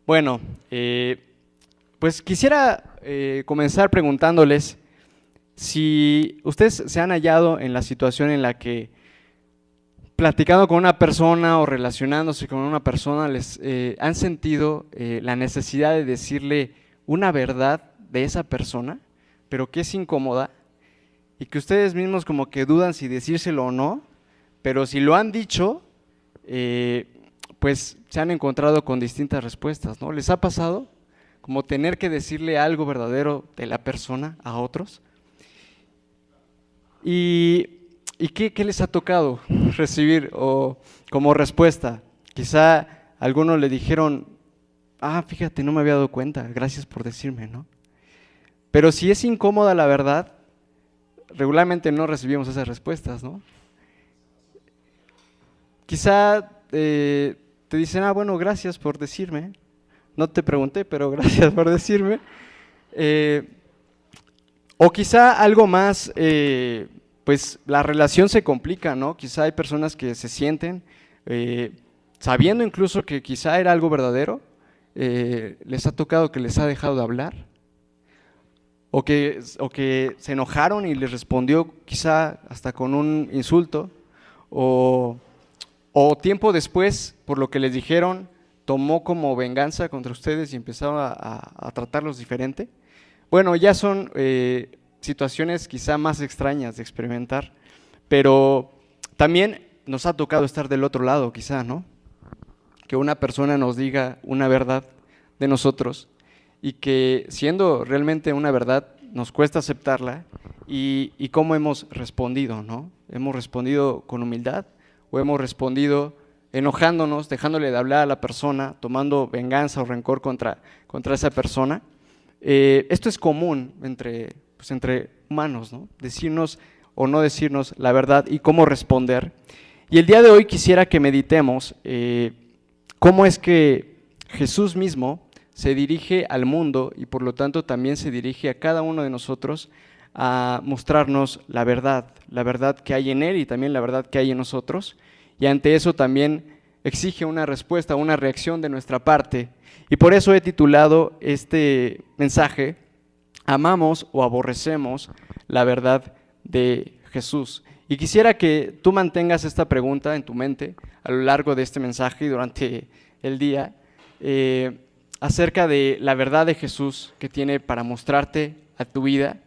Bueno, pues quisiera comenzar preguntándoles si ustedes se han hallado en la situación en la que platicando con una persona o relacionándose con una persona les han sentido la necesidad de decirle una verdad de esa persona, pero que es incómoda y que ustedes mismos como que dudan si decírselo o no, pero si lo han dicho, pues se han encontrado con distintas respuestas, ¿no? ¿Les ha pasado como tener que decirle algo verdadero de la persona a otros? ¿Y qué les ha tocado recibir o como respuesta? Quizá algunos le dijeron, fíjate, no me había dado cuenta, gracias por decirme, ¿no? Pero si es incómoda la verdad, regularmente no recibimos esas respuestas, ¿no? Quizá te dicen, bueno, gracias por decirme, no te pregunté, pero gracias por decirme. O quizá algo más, pues la relación se complica, ¿no? Quizá hay personas que se sienten, sabiendo incluso que quizá era algo verdadero, les ha tocado que les ha dejado de hablar, o que se enojaron y les respondió quizá hasta con un insulto, o tiempo después, por lo que les dijeron, tomó como venganza contra ustedes y empezaron a tratarlos diferente. Bueno, ya son situaciones quizá más extrañas de experimentar, pero también nos ha tocado estar del otro lado quizá, ¿no? Que una persona nos diga una verdad de nosotros y que siendo realmente una verdad nos cuesta aceptarla y cómo hemos respondido, ¿no? ¿Hemos respondido con humildad o hemos respondido enojándonos, dejándole de hablar a la persona, tomando venganza o rencor contra esa persona? Esto es común entre humanos, ¿no? Decirnos o no decirnos la verdad y cómo responder. Y el día de hoy quisiera que meditemos cómo es que Jesús mismo se dirige al mundo y por lo tanto también se dirige a cada uno de nosotros a mostrarnos la verdad que hay en Él y también la verdad que hay en nosotros. Y ante eso también exige una respuesta, una reacción de nuestra parte. Y por eso he titulado este mensaje, ¿amamos o aborrecemos la verdad de Jesús? Y quisiera que tú mantengas esta pregunta en tu mente a lo largo de este mensaje y durante el día, acerca de la verdad de Jesús que tiene para mostrarte a tu vida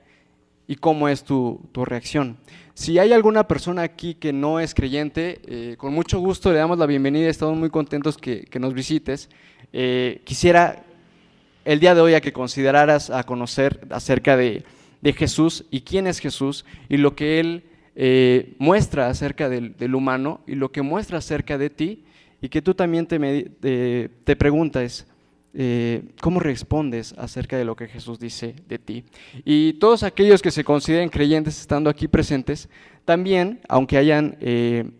y cómo es tu reacción. Si hay alguna persona aquí que no es creyente, con mucho gusto le damos la bienvenida, estamos muy contentos que nos visites. Quisiera el día de hoy a que consideraras a conocer acerca de Jesús y quién es Jesús y lo que Él muestra acerca del humano y lo que muestra acerca de ti y que tú también te preguntas cómo respondes acerca de lo que Jesús dice de ti. Y todos aquellos que se consideren creyentes estando aquí presentes, también, aunque hayan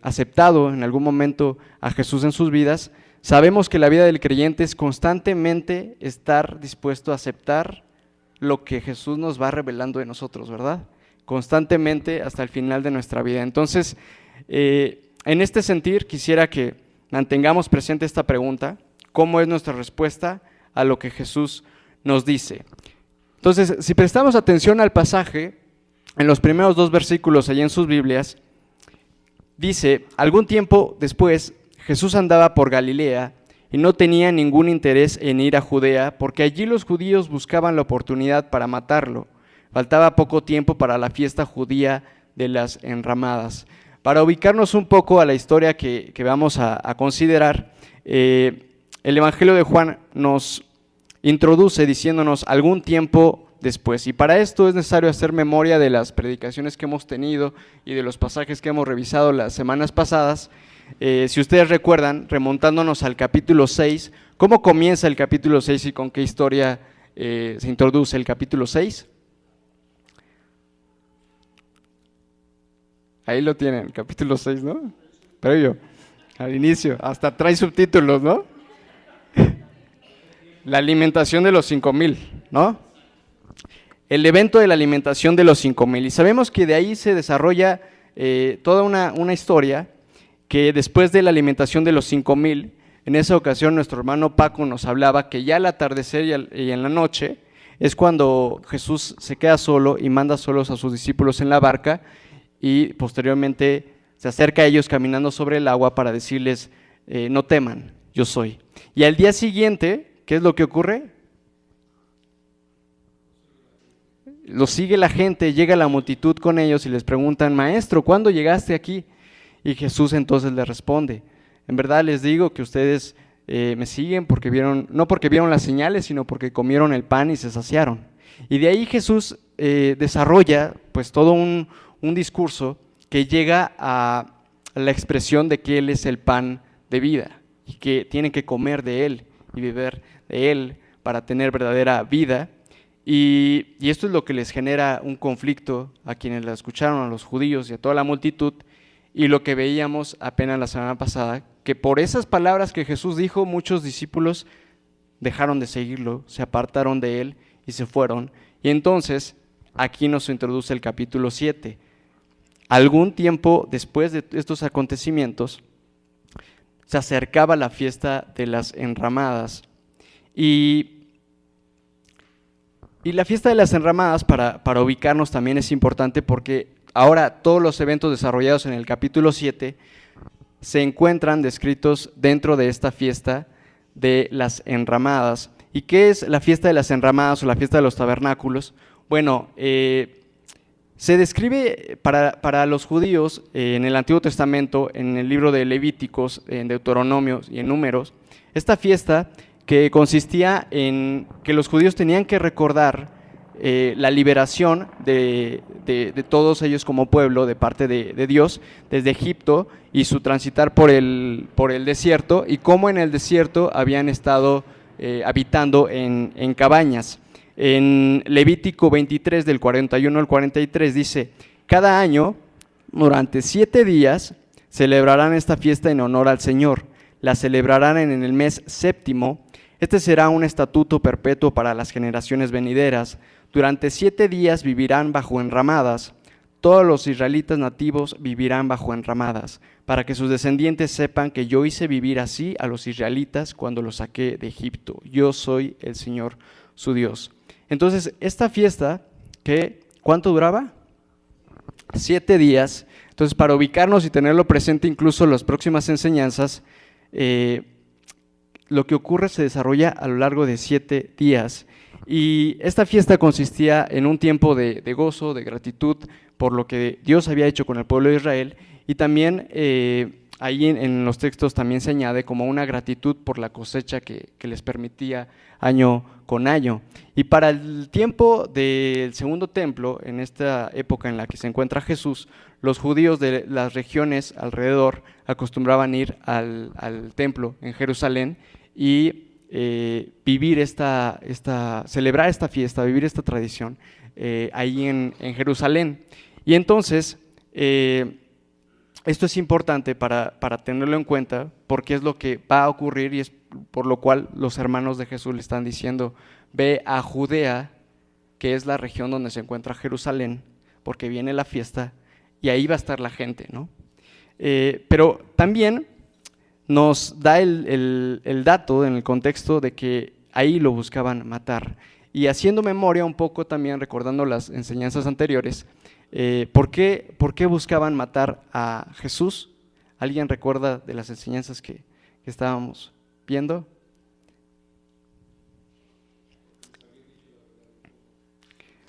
aceptado en algún momento a Jesús en sus vidas, sabemos que la vida del creyente es constantemente estar dispuesto a aceptar lo que Jesús nos va revelando de nosotros, ¿verdad? Constantemente hasta el final de nuestra vida. Entonces, en este sentir quisiera que mantengamos presente esta pregunta: ¿cómo es nuestra respuesta a lo que Jesús nos dice? Entonces, si prestamos atención al pasaje, en los primeros 2 versículos allí en sus Biblias, dice: algún tiempo después, Jesús andaba por Galilea y no tenía ningún interés en ir a Judea, porque allí los judíos buscaban la oportunidad para matarlo. Faltaba poco tiempo para la fiesta judía de las enramadas. Para ubicarnos un poco a la historia que vamos a considerar, el Evangelio de Juan nos introduce diciéndonos algún tiempo después. Y para esto es necesario hacer memoria de las predicaciones que hemos tenido y de los pasajes que hemos revisado las semanas pasadas. Si ustedes recuerdan, remontándonos al capítulo 6, ¿cómo comienza el capítulo 6 y con qué historia se introduce el capítulo 6? Ahí lo tienen, el capítulo 6, ¿no? Previo, al inicio, hasta trae subtítulos, ¿no? La alimentación de los 5,000, ¿no? El evento de la alimentación de los 5,000. Y sabemos que de ahí se desarrolla toda una historia que después de la alimentación de los 5,000, En esa ocasión nuestro hermano Paco nos hablaba que ya al atardecer y en la noche es cuando Jesús se queda solo y manda solos a sus discípulos en la barca y posteriormente se acerca a ellos caminando sobre el agua para decirles, no teman, yo soy. Y al día siguiente, ¿qué es lo que ocurre? Lo sigue la gente, llega la multitud con ellos y les preguntan, maestro, ¿cuándo llegaste aquí? Y Jesús entonces les responde, en verdad les digo que ustedes me siguen porque vieron, no porque vieron las señales, sino porque comieron el pan y se saciaron. Y de ahí Jesús desarrolla pues todo un discurso que llega a la expresión de que Él es el pan de vida y que tienen que comer de Él y beber de Él para tener verdadera vida. Y esto es lo que les genera un conflicto a quienes la escucharon, a los judíos y a toda la multitud, y lo que veíamos apenas la semana pasada, que por esas palabras que Jesús dijo, muchos discípulos dejaron de seguirlo, se apartaron de Él y se fueron. Y entonces, aquí nos introduce el capítulo 7. Algún tiempo después de estos acontecimientos, se acercaba la fiesta de las enramadas, y la fiesta de las enramadas, para ubicarnos también es importante porque ahora todos los eventos desarrollados en el capítulo 7 se encuentran descritos dentro de esta fiesta de las enramadas. ¿Y qué es la fiesta de las enramadas o la fiesta de los tabernáculos? Bueno, se describe para los judíos en el Antiguo Testamento, en el libro de Levíticos, en Deuteronomios y en Números, esta fiesta que consistía en que los judíos tenían que recordar la liberación de todos ellos como pueblo de parte de Dios desde Egipto y su transitar por el desierto y cómo en el desierto habían estado habitando en cabañas. En Levítico 23 del 41 al 43 dice, cada año durante 7 días celebrarán esta fiesta en honor al Señor, la celebrarán en el mes séptimo. Este será un estatuto perpetuo para las generaciones venideras. Durante 7 días vivirán bajo enramadas. Todos los israelitas nativos vivirán bajo enramadas, para que sus descendientes sepan que yo hice vivir así a los israelitas cuando los saqué de Egipto. Yo soy el Señor, su Dios. Entonces, esta fiesta, ¿cuánto duraba? 7 días. Entonces, para ubicarnos y tenerlo presente incluso en las próximas enseñanzas, lo que ocurre se desarrolla a lo largo de 7 días. Y esta fiesta consistía en un tiempo de gozo, de gratitud por lo que Dios había hecho con el pueblo de Israel, y también ahí en los textos también se añade como una gratitud por la cosecha que les permitía año con año. Y para el tiempo del segundo templo, en esta época en la que se encuentra Jesús, los judíos de las regiones alrededor acostumbraban ir al templo en Jerusalén y vivir celebrar esta fiesta, vivir esta tradición ahí en Jerusalén. Y entonces, esto es importante para tenerlo en cuenta, porque es lo que va a ocurrir y es por lo cual los hermanos de Jesús le están diciendo, ve a Judea, que es la región donde se encuentra Jerusalén, porque viene la fiesta y ahí va a estar la gente, ¿no? Pero también nos da el dato en el contexto de que ahí lo buscaban matar. Y haciendo memoria un poco también, recordando las enseñanzas anteriores, ¿por qué buscaban matar a Jesús? ¿Alguien recuerda de las enseñanzas que estábamos viendo?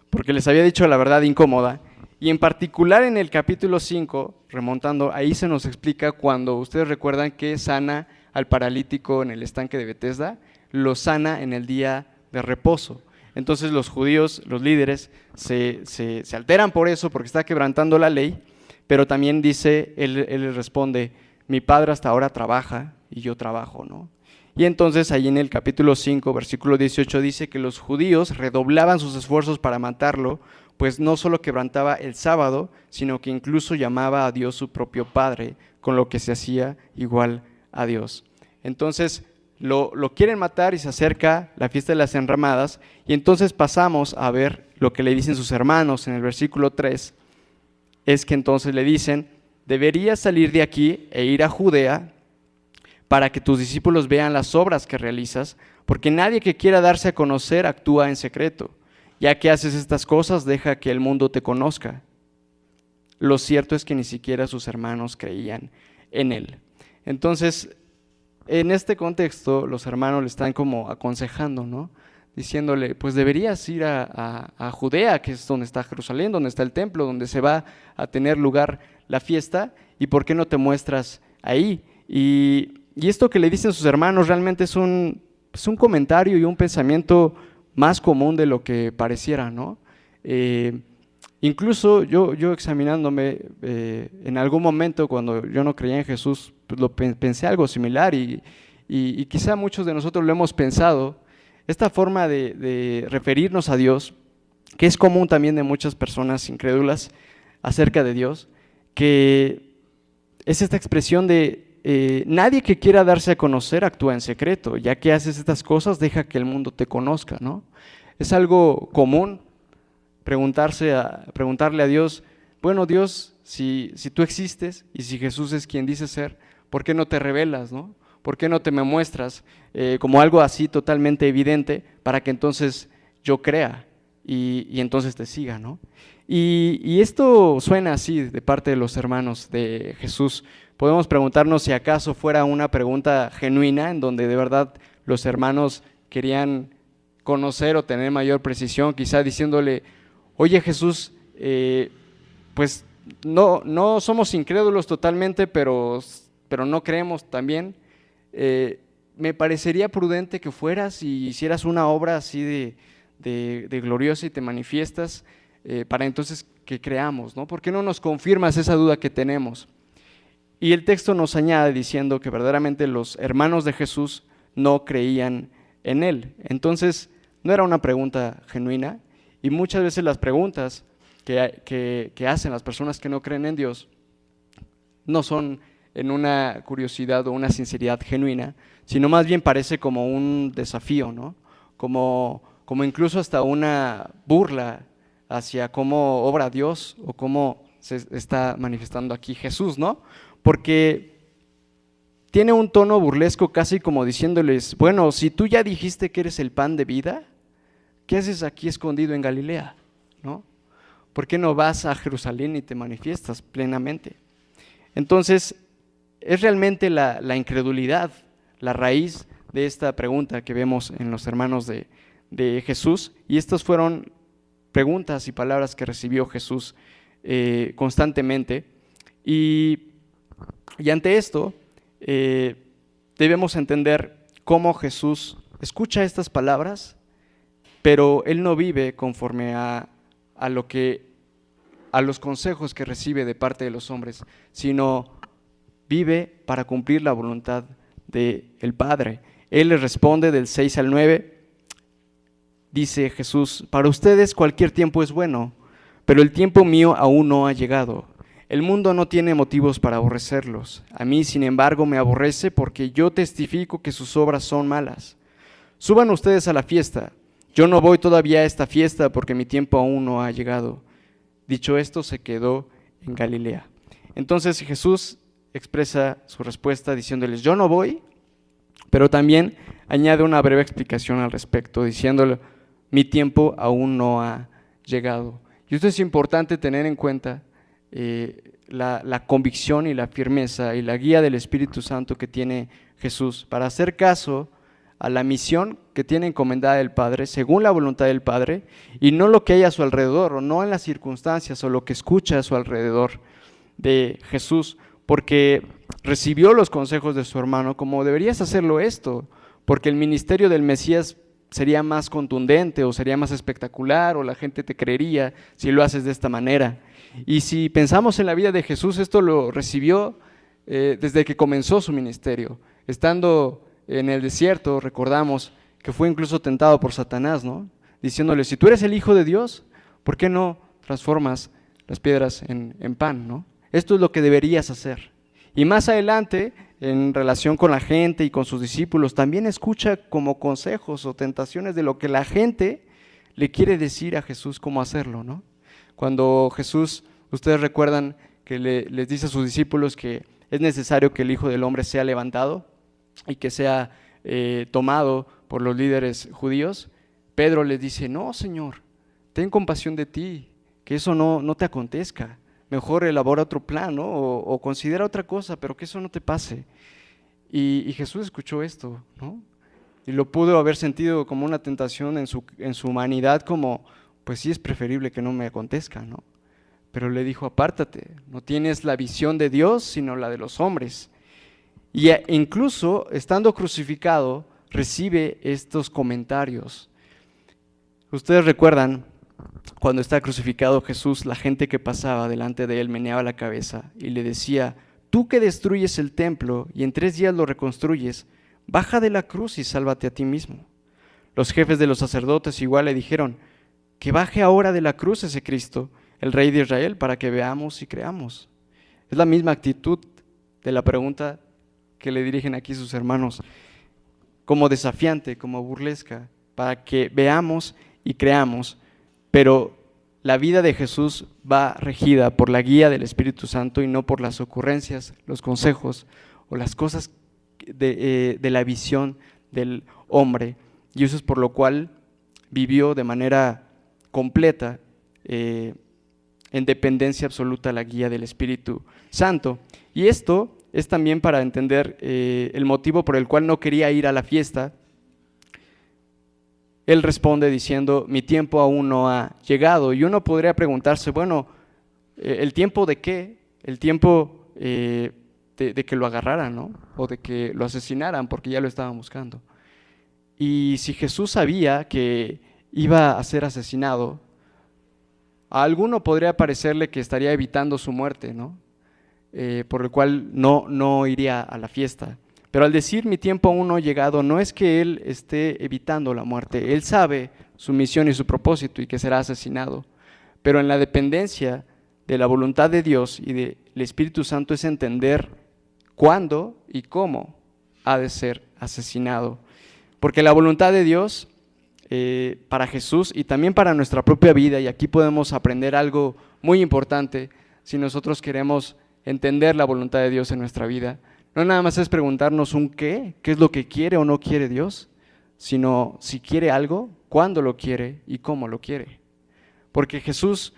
Porque les había dicho la verdad incómoda. Y en particular en el capítulo 5, remontando, ahí se nos explica cuando ustedes recuerdan que sana al paralítico en el estanque de Betesda, lo sana en el día de reposo. Entonces los judíos, los líderes, se alteran por eso, porque está quebrantando la ley, pero también dice, él les responde, mi padre hasta ahora trabaja y yo trabajo, ¿no? Y entonces ahí en el capítulo 5, versículo 18 dice que los judíos redoblaban sus esfuerzos para matarlo, pues no solo quebrantaba el sábado, sino que incluso llamaba a Dios su propio Padre, con lo que se hacía igual a Dios. Entonces lo quieren matar y se acerca la fiesta de las enramadas, y entonces pasamos a ver lo que le dicen sus hermanos en el versículo 3, es que entonces le dicen, deberías salir de aquí e ir a Judea, para que tus discípulos vean las obras que realizas, porque nadie que quiera darse a conocer actúa en secreto. Ya que haces estas cosas, deja que el mundo te conozca. Lo cierto es que ni siquiera sus hermanos creían en él. Entonces, en este contexto, los hermanos le están como aconsejando, ¿no? Diciéndole, pues deberías ir a Judea, que es donde está Jerusalén, donde está el templo, donde se va a tener lugar la fiesta, y ¿por qué no te muestras ahí? Y esto que le dicen sus hermanos realmente es un comentario y un pensamiento más común de lo que pareciera, ¿no? Incluso yo examinándome, en algún momento cuando yo no creía en Jesús, pues pensé algo similar y quizá muchos de nosotros lo hemos pensado. Esta forma de referirnos a Dios, que es común también de muchas personas incrédulas acerca de Dios, que es esta expresión de nadie que quiera darse a conocer actúa en secreto, ya que haces estas cosas deja que el mundo te conozca, ¿no? Es algo común preguntarle a Dios, bueno Dios, si tú existes y si Jesús es quien dice ser, ¿por qué no te revelas, no? ¿Por qué no te me muestras como algo así totalmente evidente para que entonces yo crea y entonces te siga, ¿no? Y esto suena así de parte de los hermanos de Jesús. Podemos preguntarnos si acaso fuera una pregunta genuina en donde de verdad los hermanos querían conocer o tener mayor precisión, quizá diciéndole, oye Jesús, pues no somos incrédulos totalmente, pero no creemos también. Me parecería prudente que fueras y hicieras una obra así de gloriosa y te manifiestas para entonces que creamos, ¿no? ¿Por qué no nos confirmas esa duda que tenemos? Y el texto nos añade diciendo que verdaderamente los hermanos de Jesús no creían en él. Entonces, no era una pregunta genuina y muchas veces las preguntas que hacen las personas que no creen en Dios no son en una curiosidad o una sinceridad genuina, sino más bien parece como un desafío, ¿no? Como incluso hasta una burla hacia cómo obra Dios o cómo se está manifestando aquí Jesús, ¿no? Porque tiene un tono burlesco casi como diciéndoles, bueno, si tú ya dijiste que eres el pan de vida, ¿qué haces aquí escondido en Galilea? ¿No? ¿Por qué no vas a Jerusalén y te manifiestas plenamente? Entonces, es realmente la incredulidad la raíz de esta pregunta que vemos en los hermanos de Jesús, y estas fueron preguntas y palabras que recibió Jesús constantemente, y ante esto debemos entender cómo Jesús escucha estas palabras, pero Él no vive conforme a los consejos que recibe de parte de los hombres, sino vive para cumplir la voluntad del Padre. Él les responde del 6 al 9, dice Jesús, para ustedes cualquier tiempo es bueno, pero el tiempo mío aún no ha llegado. El mundo no tiene motivos para aborrecerlos. A mí, sin embargo, me aborrece porque yo testifico que sus obras son malas. Suban ustedes a la fiesta. Yo no voy todavía a esta fiesta porque mi tiempo aún no ha llegado. Dicho esto, se quedó en Galilea. Entonces Jesús expresa su respuesta diciéndoles, yo no voy, pero también añade una breve explicación al respecto, diciéndole, mi tiempo aún no ha llegado. Y esto es importante tener en cuenta, la convicción y la firmeza y la guía del Espíritu Santo que tiene Jesús para hacer caso a la misión que tiene encomendada el Padre, según la voluntad del Padre, y no lo que hay a su alrededor, o no en las circunstancias, o lo que escucha a su alrededor de Jesús, porque recibió los consejos de su hermano, como deberías hacerlo esto, porque el ministerio del Mesías sería más contundente, o sería más espectacular, o la gente te creería si lo haces de esta manera. Y si pensamos en la vida de Jesús, esto lo recibió desde que comenzó su ministerio. Estando en el desierto, recordamos que fue incluso tentado por Satanás, ¿no? Diciéndole, si tú eres el Hijo de Dios, ¿por qué no transformas las piedras en pan, ¿no? Esto es lo que deberías hacer. Y más adelante, en relación con la gente y con sus discípulos, también escucha como consejos o tentaciones de lo que la gente le quiere decir a Jesús cómo hacerlo, ¿no? Cuando Jesús, ustedes recuerdan que les dice a sus discípulos que es necesario que el Hijo del Hombre sea levantado, y que sea tomado por los líderes judíos, Pedro les dice: no, Señor, ten compasión de ti, que eso no te acontezca. Mejor elabora otro plan, ¿no? O considera otra cosa, pero que eso no te pase. Y Jesús escuchó esto, ¿no? Y lo pudo haber sentido como una tentación en su humanidad, como, pues sí, es preferible que no me acontezca, ¿no? Pero le dijo: apártate, no tienes la visión de Dios, sino la de los hombres. Y incluso estando crucificado, recibe estos comentarios. Ustedes recuerdan, cuando está crucificado Jesús, la gente que pasaba delante de él meneaba la cabeza y le decía: tú que destruyes el templo y en 3 días lo reconstruyes, baja de la cruz y sálvate a ti mismo. Los jefes de los sacerdotes igual le dijeron: que baje ahora de la cruz ese Cristo, el Rey de Israel, para que veamos y creamos. Es la misma actitud de la pregunta que le dirigen aquí sus hermanos, como desafiante, como burlesca, para que veamos y creamos. Pero la vida de Jesús va regida por la guía del Espíritu Santo y no por las ocurrencias, los consejos o las cosas de la visión del hombre. Y eso es por lo cual vivió de manera completa, en dependencia absoluta a la guía del Espíritu Santo. Y esto es también para entender el motivo por el cual no quería ir a la fiesta. Él responde diciendo: mi tiempo aún no ha llegado. Y uno podría preguntarse: bueno, ¿el tiempo de qué? El tiempo de que lo agarraran, ¿no? O de que lo asesinaran, porque ya lo estaban buscando. Y si Jesús sabía que iba a ser asesinado, a alguno podría parecerle que estaría evitando su muerte, ¿no? Por el cual no iría a la fiesta. Pero al decir mi tiempo aún no ha llegado, no es que él esté evitando la muerte. Él sabe su misión y su propósito y que será asesinado. Pero en la dependencia de la voluntad de Dios y del Espíritu Santo es entender cuándo y cómo ha de ser asesinado. Porque la voluntad de Dios para Jesús y también para nuestra propia vida, y aquí podemos aprender algo muy importante si nosotros queremos entender la voluntad de Dios en nuestra vida, no nada más es preguntarnos un qué es lo que quiere o no quiere Dios, sino si quiere algo, cuándo lo quiere y cómo lo quiere. Porque Jesús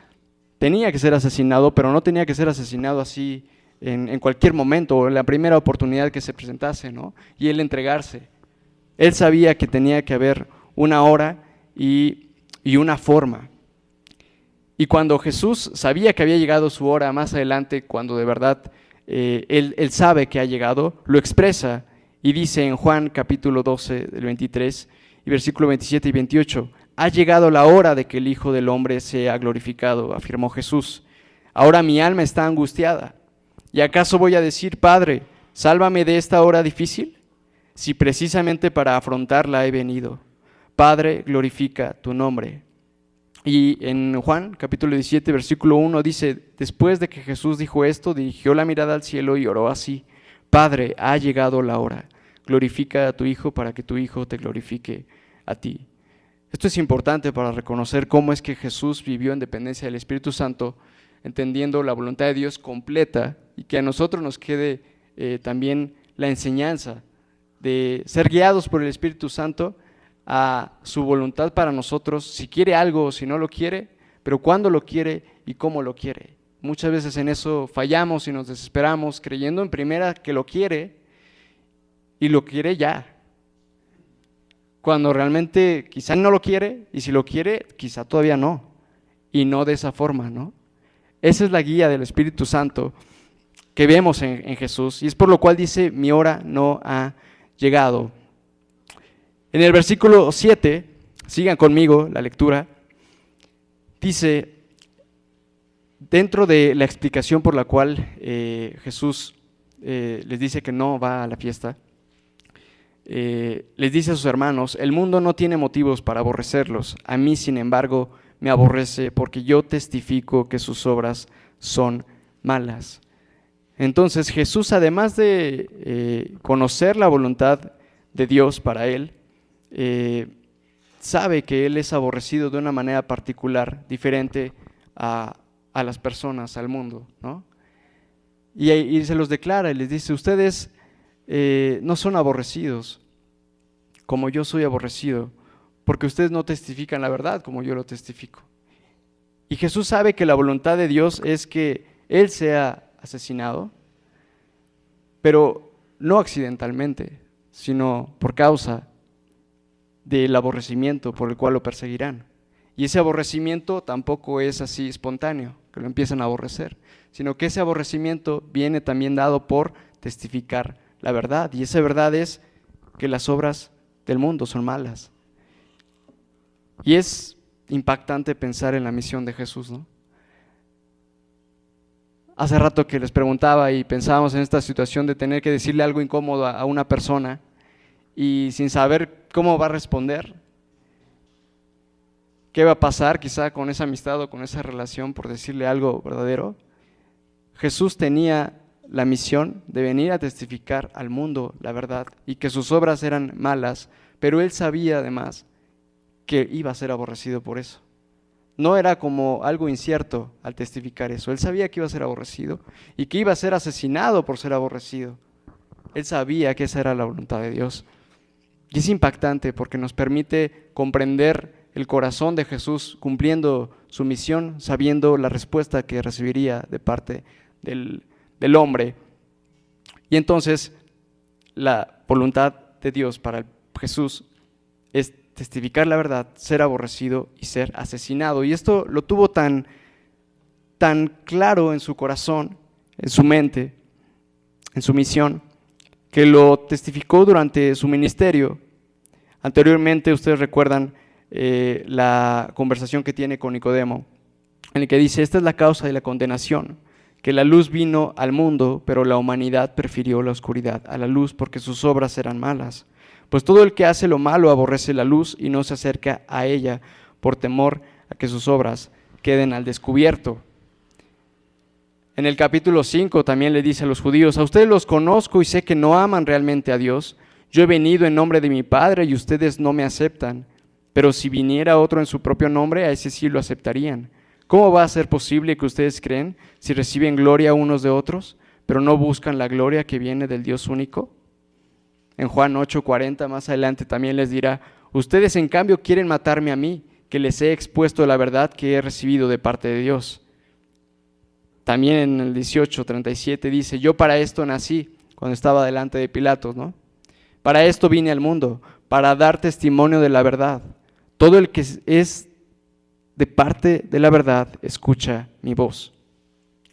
tenía que ser asesinado, pero no tenía que ser asesinado así en cualquier momento o en la primera oportunidad que se presentase, ¿no? Y él entregarse. Él sabía que tenía que haber una hora y una forma. Y cuando Jesús sabía que había llegado su hora más adelante, cuando de verdad él sabe que ha llegado, lo expresa y dice en Juan capítulo 12, del 23 y versículo 27 y 28, ha llegado la hora de que el Hijo del Hombre sea glorificado, afirmó Jesús. Ahora mi alma está angustiada. ¿Y acaso voy a decir: Padre, sálvame de esta hora difícil? Si precisamente para afrontarla he venido. Padre, glorifica tu nombre. Y en Juan capítulo 17 versículo 1 dice: después de que Jesús dijo esto, dirigió la mirada al cielo y oró así: Padre, ha llegado la hora, glorifica a tu Hijo para que tu Hijo te glorifique a ti. Esto es importante para reconocer cómo es que Jesús vivió en dependencia del Espíritu Santo, entendiendo la voluntad de Dios completa, y que a nosotros nos quede también la enseñanza de ser guiados por el Espíritu Santo a su voluntad para nosotros, si quiere algo o si no lo quiere, pero cuándo lo quiere y cómo lo quiere. Muchas veces en eso fallamos y nos desesperamos creyendo en primera que lo quiere y lo quiere ya, cuando realmente quizá no lo quiere, y si lo quiere quizá todavía no, y no de esa forma, ¿no? Esa es la guía del Espíritu Santo que vemos en Jesús, y es por lo cual dice: mi hora no ha llegado. En el versículo 7, sigan conmigo la lectura, dice, dentro de la explicación por la cual Jesús les dice que no va a la fiesta, les dice a sus hermanos: el mundo no tiene motivos para aborrecerlos, a mí sin embargo me aborrece porque yo testifico que sus obras son malas. Entonces Jesús, además de conocer la voluntad de Dios para él, sabe que él es aborrecido de una manera particular, diferente a las personas, al mundo, ¿no? Y se los declara y les dice: ustedes no son aborrecidos, como yo soy aborrecido, porque ustedes no testifican la verdad como yo lo testifico. Y Jesús sabe que la voluntad de Dios es que Él sea asesinado, pero no accidentalmente, sino por causa del aborrecimiento por el cual lo perseguirán. Y ese aborrecimiento tampoco es así espontáneo, que lo empiezan a aborrecer, sino que ese aborrecimiento viene también dado por testificar la verdad. Y esa verdad es que las obras del mundo son malas. Y es impactante pensar en la misión de Jesús, ¿no? Hace rato que les preguntaba y pensábamos en esta situación de tener que decirle algo incómodo a una persona y sin saber cómo va a responder, qué va a pasar quizá con esa amistad o con esa relación por decirle algo verdadero. Jesús tenía la misión de venir a testificar al mundo la verdad y que sus obras eran malas, pero Él sabía además que iba a ser aborrecido por eso. No era como algo incierto al testificar eso. Él sabía que iba a ser aborrecido y que iba a ser asesinado por ser aborrecido. Él sabía que esa era la voluntad de Dios. Y es impactante porque nos permite comprender el corazón de Jesús cumpliendo su misión, sabiendo la respuesta que recibiría de parte del hombre. Y entonces la voluntad de Dios para Jesús es testificar la verdad, ser aborrecido y ser asesinado. Y esto lo tuvo tan claro en su corazón, en su mente, en su misión, que lo testificó durante su ministerio. Anteriormente, ustedes recuerdan la conversación que tiene con Nicodemo, en el que dice: esta es la causa de la condenación, que la luz vino al mundo, pero la humanidad prefirió la oscuridad a la luz porque sus obras eran malas. Pues todo el que hace lo malo aborrece la luz y no se acerca a ella por temor a que sus obras queden al descubierto. En el capítulo 5 también le dice a los judíos: a ustedes los conozco y sé que no aman realmente a Dios. Yo he venido en nombre de mi Padre y ustedes no me aceptan. Pero si viniera otro en su propio nombre, a ese sí lo aceptarían. ¿Cómo va a ser posible que ustedes creen si reciben gloria unos de otros, pero no buscan la gloria que viene del Dios único? En Juan 8:40 más adelante también les dirá: ustedes en cambio quieren matarme a mí, que les he expuesto la verdad que he recibido de parte de Dios. También en el 18:37 dice: yo para esto nací, cuando estaba delante de Pilatos, ¿no? Para esto vine al mundo, para dar testimonio de la verdad. Todo el que es de parte de la verdad escucha mi voz.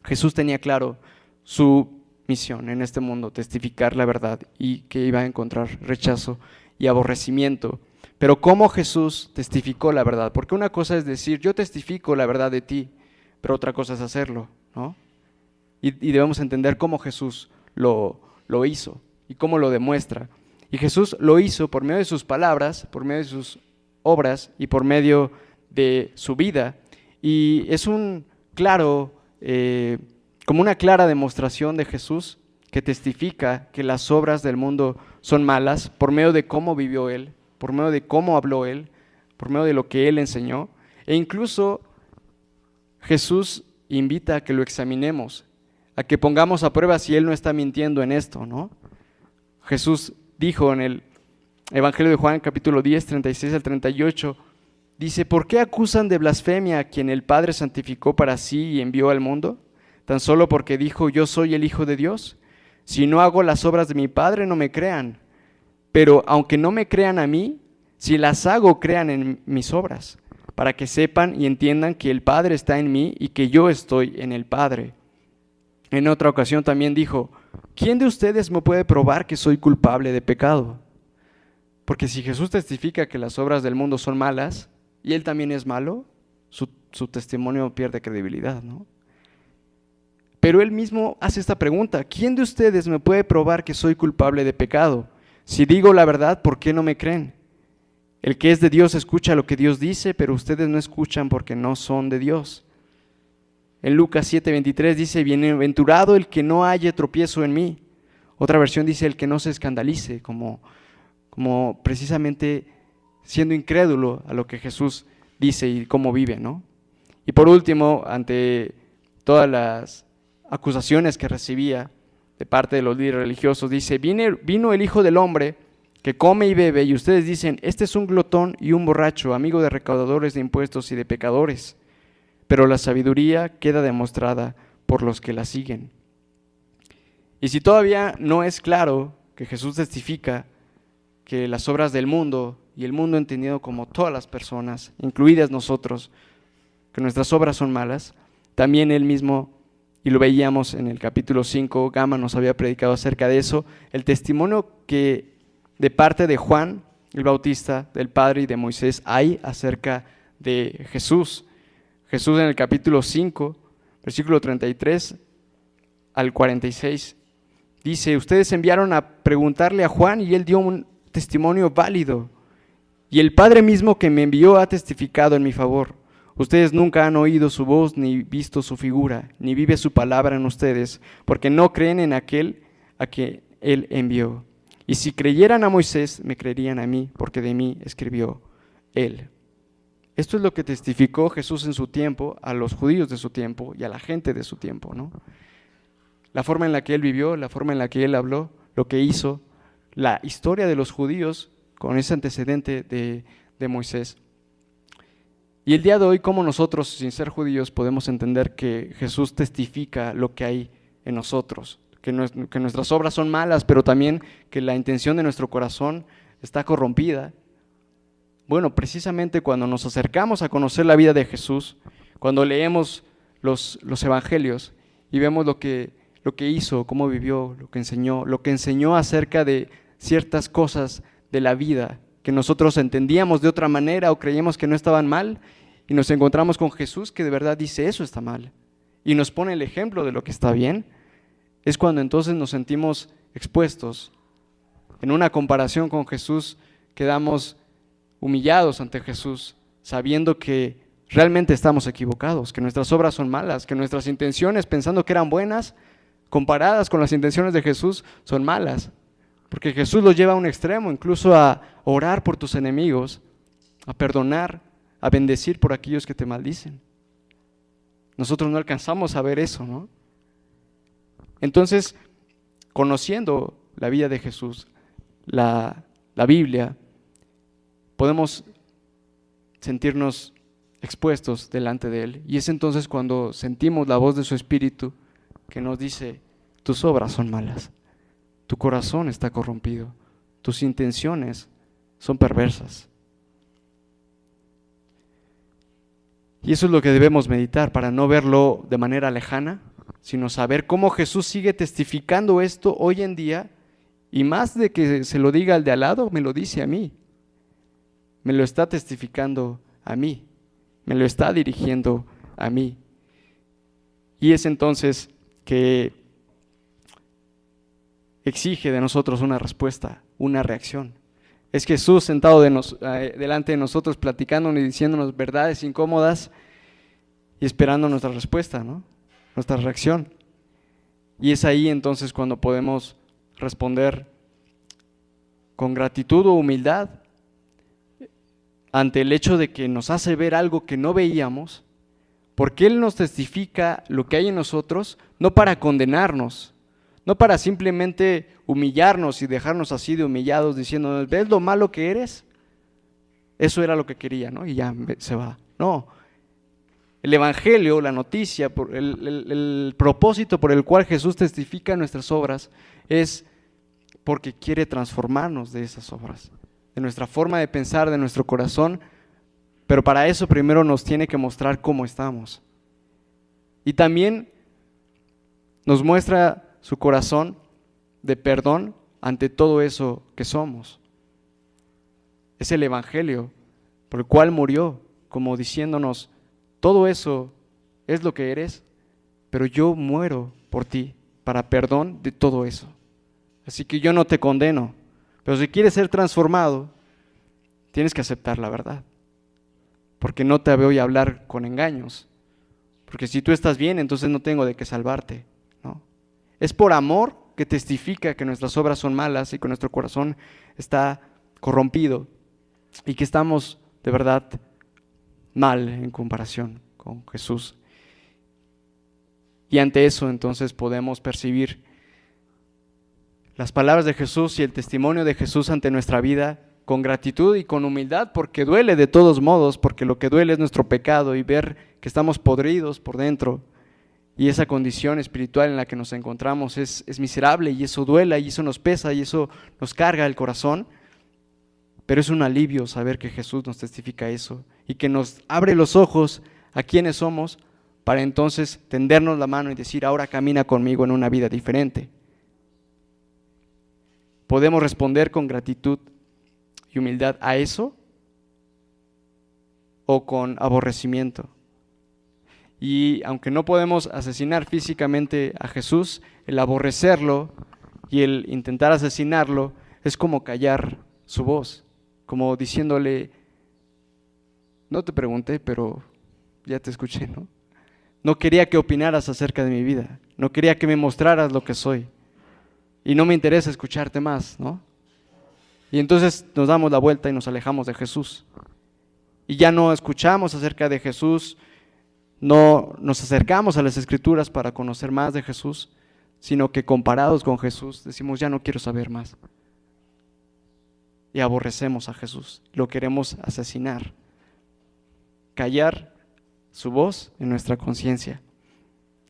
Jesús tenía claro su misión en este mundo, testificar la verdad, y que iba a encontrar rechazo y aborrecimiento. Pero ¿cómo Jesús testificó la verdad? Porque una cosa es decir: yo testifico la verdad de ti, pero otra cosa es hacerlo, ¿no? Y debemos entender cómo Jesús lo hizo y cómo lo demuestra. Y Jesús lo hizo por medio de sus palabras, por medio de sus obras y por medio de su vida. Y es un claro, como una clara demostración de Jesús que testifica que las obras del mundo son malas por medio de cómo vivió Él, por medio de cómo habló Él, por medio de lo que Él enseñó. E incluso Jesús invita a que lo examinemos, a que pongamos a prueba si Él no está mintiendo en esto, ¿no? Jesús dijo en el Evangelio de Juan, capítulo 10, 36 al 38, dice: ¿por qué acusan de blasfemia a quien el Padre santificó para sí y envió al mundo? ¿Tan solo porque dijo: yo soy el Hijo de Dios? Si no hago las obras de mi Padre, no me crean. Pero aunque no me crean a mí, si las hago, crean en mis obras, para que sepan y entiendan que el Padre está en mí y que yo estoy en el Padre. En otra ocasión también dijo: ¿quién de ustedes me puede probar que soy culpable de pecado? Porque si Jesús testifica que las obras del mundo son malas y Él también es malo, su testimonio pierde credibilidad, ¿no? Pero Él mismo hace esta pregunta: ¿quién de ustedes me puede probar que soy culpable de pecado? Si digo la verdad, ¿por qué no me creen? El que es de Dios escucha lo que Dios dice, pero ustedes no escuchan porque no son de Dios. En Lucas 7:23 dice: bienaventurado el que no haya tropiezo en mí. Otra versión dice: el que no se escandalice, como precisamente siendo incrédulo a lo que Jesús dice y cómo vive, ¿no? Y por último, ante todas las acusaciones que recibía, de parte de los líderes religiosos. Dice, vino el Hijo del Hombre que come y bebe, y ustedes dicen, este es un glotón y un borracho, amigo de recaudadores de impuestos y de pecadores. Pero la sabiduría queda demostrada por los que la siguen. Y si todavía no es claro que Jesús testifica que las obras del mundo, y el mundo entendido como todas las personas, incluidas nosotros, que nuestras obras son malas, también él mismo, y lo veíamos en el capítulo 5, Gama nos había predicado acerca de eso, el testimonio que de parte de Juan el Bautista, del Padre y de Moisés hay acerca de Jesús. Jesús en el capítulo 5, versículo 33 al 46, dice, ustedes enviaron a preguntarle a Juan y él dio un testimonio válido. Y el Padre mismo que me envió ha testificado en mi favor. Ustedes nunca han oído su voz ni visto su figura, ni vive su palabra en ustedes, porque no creen en aquel a que él envió. Y si creyeran a Moisés, me creerían a mí, porque de mí escribió él. Esto es lo que testificó Jesús en su tiempo a los judíos de su tiempo y a la gente de su tiempo, ¿no? La forma en la que él vivió, la forma en la que él habló, lo que hizo, la historia de los judíos con ese antecedente de Moisés. Y el día de hoy, ¿cómo nosotros, sin ser judíos, podemos entender que Jesús testifica lo que hay en nosotros? Que nuestras obras son malas, pero también que la intención de nuestro corazón está corrompida. Bueno, precisamente cuando nos acercamos a conocer la vida de Jesús, cuando leemos los evangelios y vemos lo que hizo, cómo vivió, lo que enseñó acerca de ciertas cosas de la vida que nosotros entendíamos de otra manera o creíamos que no estaban mal, y nos encontramos con Jesús que de verdad dice eso está mal y nos pone el ejemplo de lo que está bien, es cuando entonces nos sentimos expuestos. En una comparación con Jesús quedamos humillados ante Jesús, sabiendo que realmente estamos equivocados, que nuestras obras son malas, que nuestras intenciones, pensando que eran buenas, comparadas con las intenciones de Jesús, son malas. Porque Jesús los lleva a un extremo, incluso a orar por tus enemigos, a perdonar, a bendecir por aquellos que te maldicen. Nosotros no alcanzamos a ver eso, ¿no? Entonces, conociendo la vida de Jesús, la Biblia, podemos sentirnos expuestos delante de Él. Y es entonces cuando sentimos la voz de su Espíritu que nos dice, tus obras son malas, tu corazón está corrompido, tus intenciones son perversas. Y eso es lo que debemos meditar para no verlo de manera lejana, sino saber cómo Jesús sigue testificando esto hoy en día, y más de que se lo diga al de al lado, me lo dice a mí. Me lo está testificando a mí, me lo está dirigiendo a mí. Y es entonces que exige de nosotros una respuesta, una reacción. Es Jesús sentado delante de nosotros, platicándonos y diciéndonos verdades incómodas y esperando nuestra respuesta, ¿no? Nuestra reacción. Y es ahí entonces cuando podemos responder con gratitud o humildad ante el hecho de que nos hace ver algo que no veíamos, porque Él nos testifica lo que hay en nosotros, no para condenarnos, no para simplemente humillarnos y dejarnos así de humillados diciendo, ¿ves lo malo que eres? Eso era lo que quería, ¿no? Y ya se va. No, el evangelio, la noticia, el propósito por el cual Jesús testifica nuestras obras es porque quiere transformarnos de esas obras, de nuestra forma de pensar, de nuestro corazón, pero para eso primero nos tiene que mostrar cómo estamos. Y también nos muestra su corazón de perdón ante todo eso que somos. Es el evangelio por el cual murió, como diciéndonos, todo eso es lo que eres, pero yo muero por ti para perdón de todo eso. Así que yo no te condeno, pero si quieres ser transformado, tienes que aceptar la verdad, porque no te voy a hablar con engaños, porque si tú estás bien, entonces no tengo de qué salvarte, ¿no? Es por amor que testifica que nuestras obras son malas y que nuestro corazón está corrompido y que estamos de verdad mal en comparación con Jesús. Y ante eso entonces podemos percibir las palabras de Jesús y el testimonio de Jesús ante nuestra vida con gratitud y con humildad, porque duele de todos modos, porque lo que duele es nuestro pecado y ver que estamos podridos por dentro y esa condición espiritual en la que nos encontramos es miserable y eso duela y eso nos pesa y eso nos carga el corazón, pero es un alivio saber que Jesús nos testifica eso y que nos abre los ojos a quienes somos para entonces tendernos la mano y decir, ahora camina conmigo en una vida diferente. ¿Podemos responder con gratitud y humildad a eso o con aborrecimiento? Y aunque no podemos asesinar físicamente a Jesús, el aborrecerlo y el intentar asesinarlo es como callar su voz, como diciéndole, no te pregunté, pero ya te escuché, ¿no? No quería que opinaras acerca de mi vida, no quería que me mostraras lo que soy y no me interesa escucharte más, ¿no? Y entonces nos damos la vuelta y nos alejamos de Jesús. Y ya no escuchamos acerca de Jesús, no nos acercamos a las Escrituras para conocer más de Jesús, sino que comparados con Jesús decimos, ya no quiero saber más. Y aborrecemos a Jesús, lo queremos asesinar. Callar su voz en nuestra conciencia.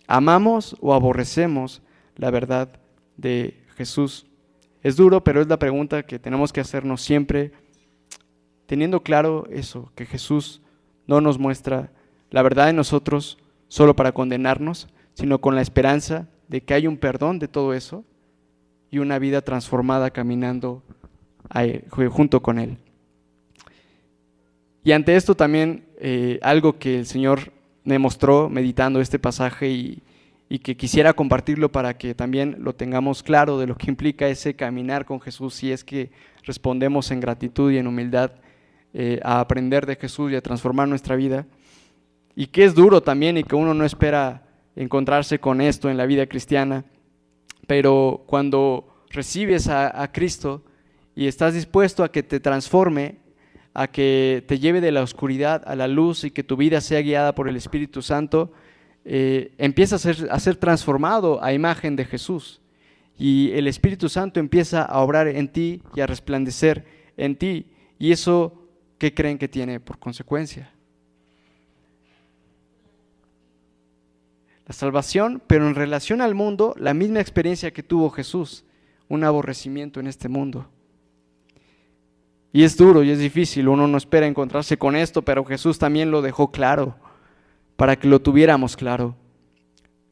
¿Amamos o aborrecemos la verdad de Jesús? Es duro, pero es la pregunta que tenemos que hacernos siempre, teniendo claro eso, que Jesús no nos muestra la verdad de nosotros solo para condenarnos, sino con la esperanza de que hay un perdón de todo eso y una vida transformada caminando junto con Él. Y ante esto también algo que el Señor me mostró meditando este pasaje y que quisiera compartirlo para que también lo tengamos claro de lo que implica ese caminar con Jesús, si es que respondemos en gratitud y en humildad a aprender de Jesús y a transformar nuestra vida. Y que es duro también y que uno no espera encontrarse con esto en la vida cristiana, pero cuando recibes a Cristo y estás dispuesto a que te transforme, a que te lleve de la oscuridad a la luz y que tu vida sea guiada por el Espíritu Santo, empiezas a ser transformado a imagen de Jesús y el Espíritu Santo empieza a obrar en ti y a resplandecer en ti. Y eso, ¿qué creen que tiene por consecuencia? La salvación, pero en relación al mundo, la misma experiencia que tuvo Jesús, un aborrecimiento en este mundo. Y es duro y es difícil, uno no espera encontrarse con esto, pero Jesús también lo dejó claro, para que lo tuviéramos claro.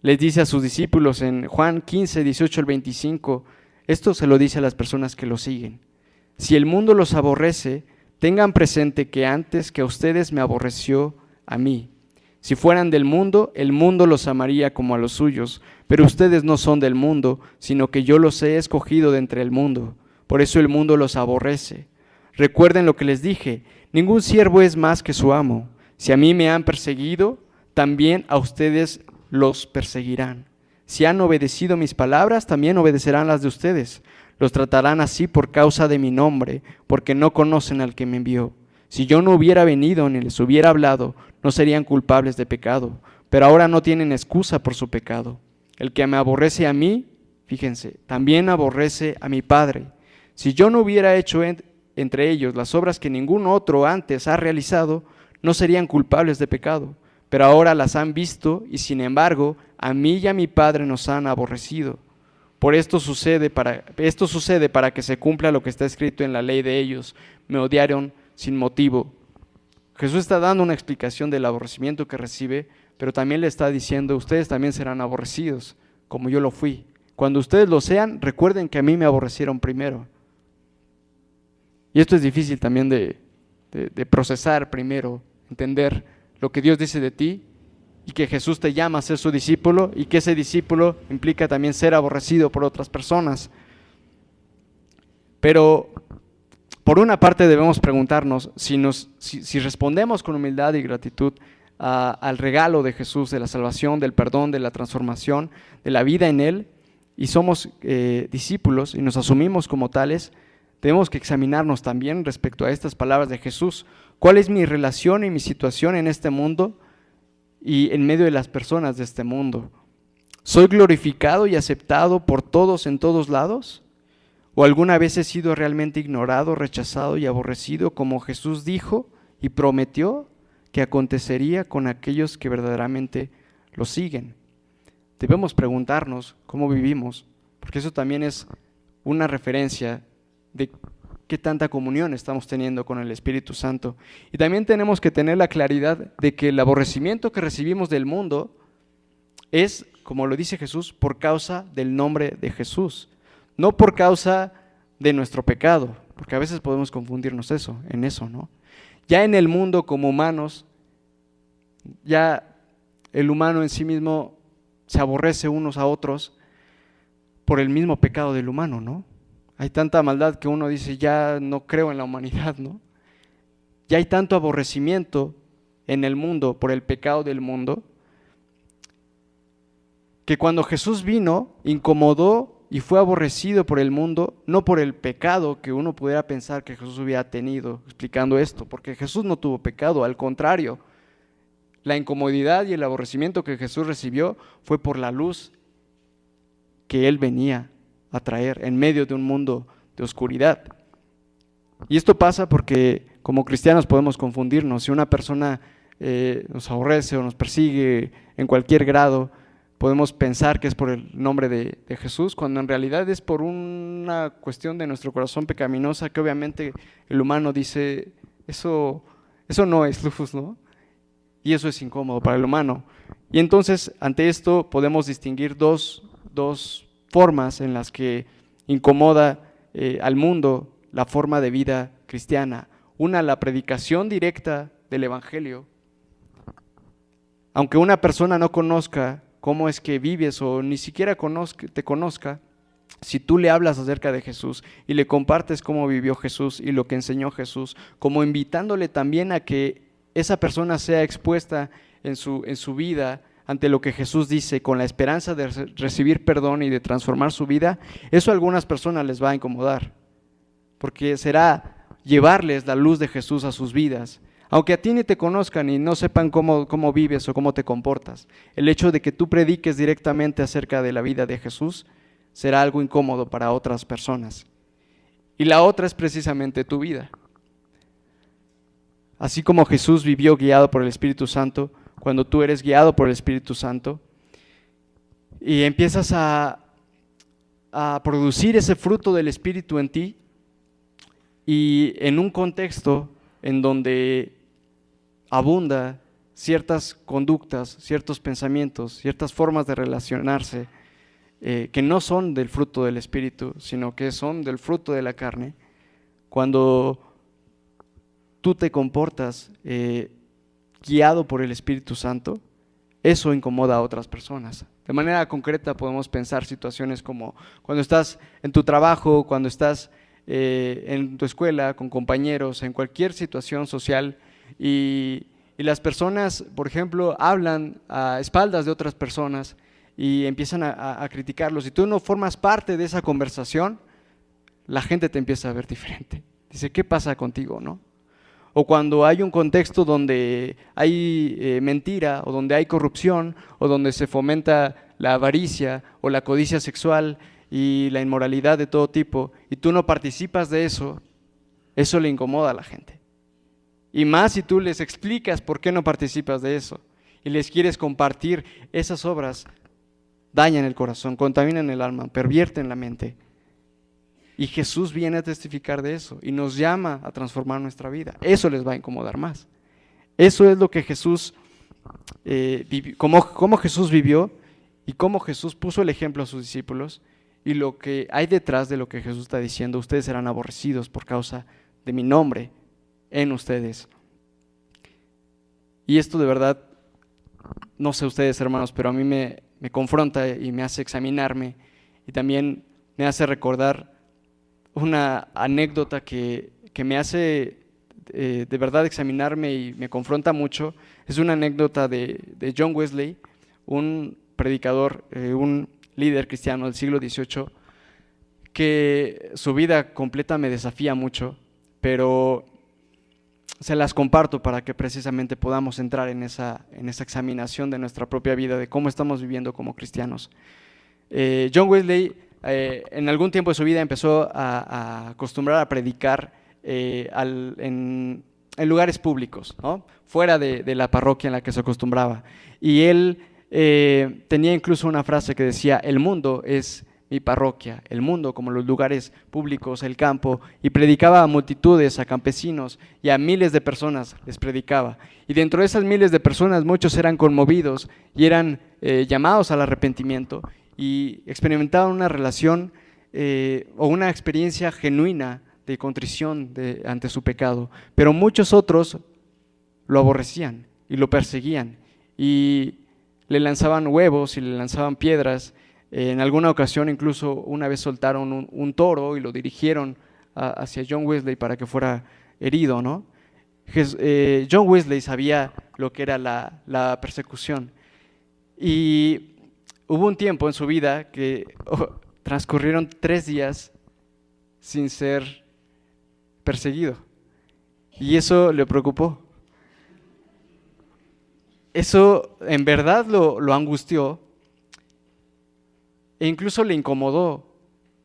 Les dice a sus discípulos en Juan 15, 18 al 25, esto se lo dice a las personas que lo siguen. Si el mundo los aborrece, tengan presente que antes que a ustedes me aborreció a mí. Si fueran del mundo, el mundo los amaría como a los suyos, pero ustedes no son del mundo, sino que yo los he escogido de entre el mundo. Por eso el mundo los aborrece. Recuerden lo que les dije, ningún siervo es más que su amo. Si a mí me han perseguido, también a ustedes los perseguirán. Si han obedecido mis palabras, también obedecerán las de ustedes. Los tratarán así por causa de mi nombre, porque no conocen al que me envió. Si yo no hubiera venido ni les hubiera hablado, no serían culpables de pecado, pero ahora no tienen excusa por su pecado. El que me aborrece a mí, fíjense, también aborrece a mi Padre. Si yo no hubiera hecho entre ellos las obras que ningún otro antes ha realizado, no serían culpables de pecado, pero ahora las han visto y sin embargo a mí y a mi Padre nos han aborrecido. Por esto sucede para que se cumpla lo que está escrito en la ley de ellos. Me odiaron sin motivo. Jesús está dando una explicación del aborrecimiento que recibe, pero también le está diciendo, ustedes también serán aborrecidos, como yo lo fui. Cuando ustedes lo sean, recuerden que a mí me aborrecieron primero. Y esto es difícil también de procesar primero, entender lo que Dios dice de ti y que Jesús te llama a ser su discípulo y que ese discípulo implica también ser aborrecido por otras personas. Pero por una parte debemos preguntarnos si respondemos con humildad y gratitud al regalo de Jesús, de la salvación, del perdón, de la transformación, de la vida en Él, y somos discípulos y nos asumimos como tales, tenemos que examinarnos también respecto a estas palabras de Jesús. ¿Cuál es mi relación y mi situación en este mundo y en medio de las personas de este mundo? ¿Soy glorificado y aceptado por todos en todos lados? ¿O alguna vez he sido realmente ignorado, rechazado y aborrecido, como Jesús dijo y prometió que acontecería con aquellos que verdaderamente lo siguen? Debemos preguntarnos cómo vivimos, porque eso también es una referencia de qué tanta comunión estamos teniendo con el Espíritu Santo. Y también tenemos que tener la claridad de que el aborrecimiento que recibimos del mundo es, como lo dice Jesús, por causa del nombre de Jesús, no por causa de nuestro pecado, porque a veces podemos confundirnos en eso, ¿no? Ya en el mundo como humanos, ya el humano en sí mismo se aborrece unos a otros por el mismo pecado del humano, ¿no? Hay tanta maldad que uno dice, ya no creo en la humanidad, ¿no? Ya hay tanto aborrecimiento en el mundo por el pecado del mundo, que cuando Jesús vino, incomodó y fue aborrecido por el mundo, no por el pecado que uno pudiera pensar que Jesús hubiera tenido, explicando esto, porque Jesús no tuvo pecado, al contrario, la incomodidad y el aborrecimiento que Jesús recibió fue por la luz que Él venía a traer en medio de un mundo de oscuridad. Y esto pasa porque como cristianos podemos confundirnos. Si una persona nos aborrece o nos persigue en cualquier grado, podemos pensar que es por el nombre de Jesús, cuando en realidad es por una cuestión de nuestro corazón pecaminosa, que obviamente el humano dice, eso no es luz, ¿no? Y eso es incómodo para el humano. Y entonces, ante esto, podemos distinguir dos formas en las que incomoda al mundo la forma de vida cristiana. Una, la predicación directa del Evangelio. Aunque una persona no conozca cómo es que vives o ni siquiera te conozca, si tú le hablas acerca de Jesús y le compartes cómo vivió Jesús y lo que enseñó Jesús, como invitándole también a que esa persona sea expuesta en su vida ante lo que Jesús dice, con la esperanza de recibir perdón y de transformar su vida, eso a algunas personas les va a incomodar, porque será llevarles la luz de Jesús a sus vidas. Aunque a ti ni te conozcan y no sepan cómo vives o cómo te comportas, el hecho de que tú prediques directamente acerca de la vida de Jesús será algo incómodo para otras personas. Y la otra es precisamente tu vida. Así como Jesús vivió guiado por el Espíritu Santo, cuando tú eres guiado por el Espíritu Santo y empiezas a producir ese fruto del Espíritu en ti, y en un contexto en donde abunda ciertas conductas, ciertos pensamientos, ciertas formas de relacionarse que no son del fruto del Espíritu, sino que son del fruto de la carne, cuando tú te comportas guiado por el Espíritu Santo, eso incomoda a otras personas. De manera concreta podemos pensar situaciones como cuando estás en tu trabajo, cuando estás en tu escuela, con compañeros, en cualquier situación social, y las personas, por ejemplo, hablan a espaldas de otras personas y empiezan a criticarlos, y tú no formas parte de esa conversación, la gente te empieza a ver diferente. Dice, ¿qué pasa contigo, no? O cuando hay un contexto donde hay mentira, o donde hay corrupción, o donde se fomenta la avaricia o la codicia sexual y la inmoralidad de todo tipo, y tú no participas de eso, eso le incomoda a la gente. Y más si tú les explicas por qué no participas de eso y les quieres compartir esas obras, dañan el corazón, contaminan el alma, pervierten la mente. Y Jesús viene a testificar de eso y nos llama a transformar nuestra vida. Eso les va a incomodar más. Eso es lo que Jesús, cómo Jesús vivió y cómo Jesús puso el ejemplo a sus discípulos, y lo que hay detrás de lo que Jesús está diciendo: ustedes serán aborrecidos por causa de mi nombre en ustedes. Y esto de verdad, no sé ustedes, hermanos, pero a mí me confronta y me hace examinarme, y también me hace recordar una anécdota que me hace de verdad examinarme y me confronta mucho. Es una anécdota de John Wesley, un predicador, un líder cristiano del siglo XVIII, que su vida completa me desafía mucho, pero se las comparto para que precisamente podamos entrar en esa examinación de nuestra propia vida, de cómo estamos viviendo como cristianos. John Wesley en algún tiempo de su vida empezó a acostumbrar a predicar en lugares públicos, ¿no? Fuera de la parroquia en la que se acostumbraba. Y él tenía incluso una frase que decía: el mundo es mi parroquia, el mundo como los lugares públicos, el campo, y predicaba a multitudes, a campesinos y a miles de personas les predicaba. Y dentro de esas miles de personas muchos eran conmovidos y eran llamados al arrepentimiento y experimentaban una relación o una experiencia genuina de contrición ante su pecado, pero muchos otros lo aborrecían y lo perseguían y le lanzaban huevos y le lanzaban piedras. En alguna ocasión incluso una vez soltaron un toro y lo dirigieron hacia John Wesley para que fuera herido, ¿no? John Wesley sabía lo que era la persecución y hubo un tiempo en su vida que transcurrieron 3 días sin ser perseguido y eso le preocupó. Eso en verdad lo angustió e incluso le incomodó.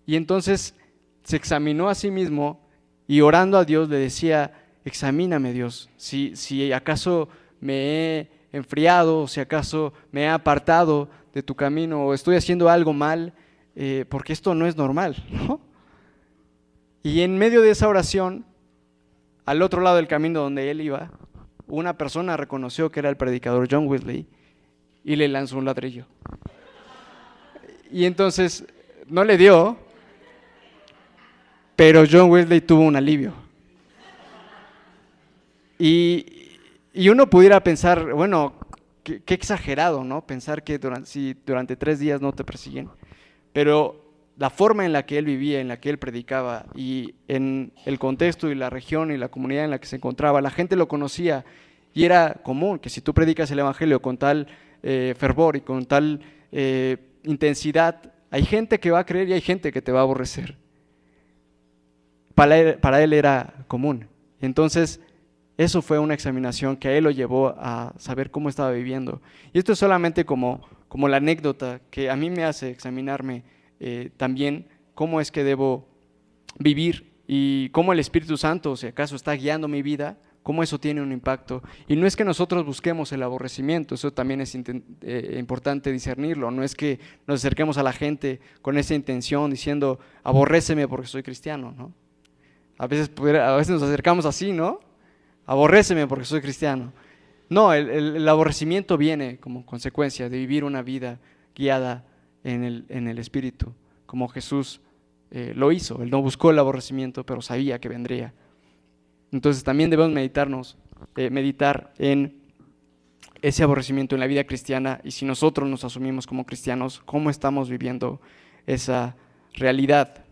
Y entonces se examinó a sí mismo y orando a Dios le decía: examíname, Dios, si acaso me he enfriado, o si acaso me he apartado de tu camino, o estoy haciendo algo mal, porque esto no es normal, ¿no? Y en medio de esa oración, al otro lado del camino donde él iba, una persona reconoció que era el predicador John Wesley y le lanzó un ladrillo. Y entonces no le dio, pero John Wesley tuvo un alivio. Y uno pudiera pensar, bueno, qué exagerado, ¿no? Pensar que durante 3 días no te persiguen. Pero la forma en la que él vivía, en la que él predicaba, y en el contexto y la región y la comunidad en la que se encontraba, la gente lo conocía y era común que si tú predicas el evangelio con tal fervor y con tal intensidad, hay gente que va a creer y hay gente que te va a aborrecer. Para él era común. Entonces, eso fue una examinación que a él lo llevó a saber cómo estaba viviendo. Y esto es solamente como la anécdota que a mí me hace examinarme también cómo es que debo vivir y cómo el Espíritu Santo, si acaso está guiando mi vida, cómo eso tiene un impacto. Y no es que nosotros busquemos el aborrecimiento, eso también es importante discernirlo. No es que nos acerquemos a la gente con esa intención diciendo: aborréceme porque soy cristiano, ¿no? A veces nos acercamos así, ¿no? Aborréceme porque soy cristiano. No, el aborrecimiento viene como consecuencia de vivir una vida guiada en el Espíritu, como Jesús lo hizo. Él no buscó el aborrecimiento, pero sabía que vendría. Entonces también debemos meditar en ese aborrecimiento en la vida cristiana, y si nosotros nos asumimos como cristianos, ¿cómo estamos viviendo esa realidad?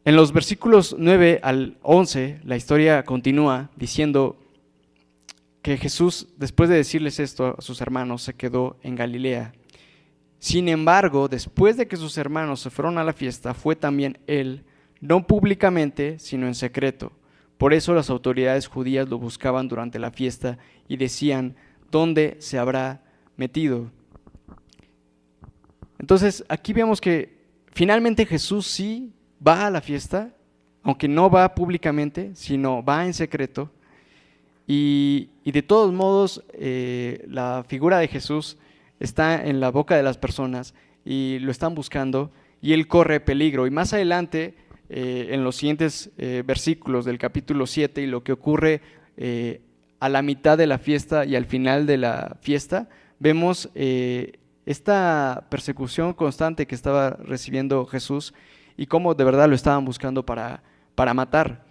En los versículos 9 al 11, la historia continúa diciendo que Jesús, después de decirles esto a sus hermanos, se quedó en Galilea. Sin embargo, después de que sus hermanos se fueron a la fiesta, fue también él, no públicamente, sino en secreto. Por eso las autoridades judías lo buscaban durante la fiesta y decían: ¿dónde se habrá metido? Entonces, aquí vemos que finalmente Jesús sí va a la fiesta, aunque no va públicamente, sino va en secreto. Y de todos modos, la figura de Jesús está en la boca de las personas y lo están buscando y él corre peligro. Y más adelante, en los siguientes versículos del capítulo 7 y lo que ocurre a la mitad de la fiesta y al final de la fiesta, vemos esta persecución constante que estaba recibiendo Jesús y cómo de verdad lo estaban buscando para matar.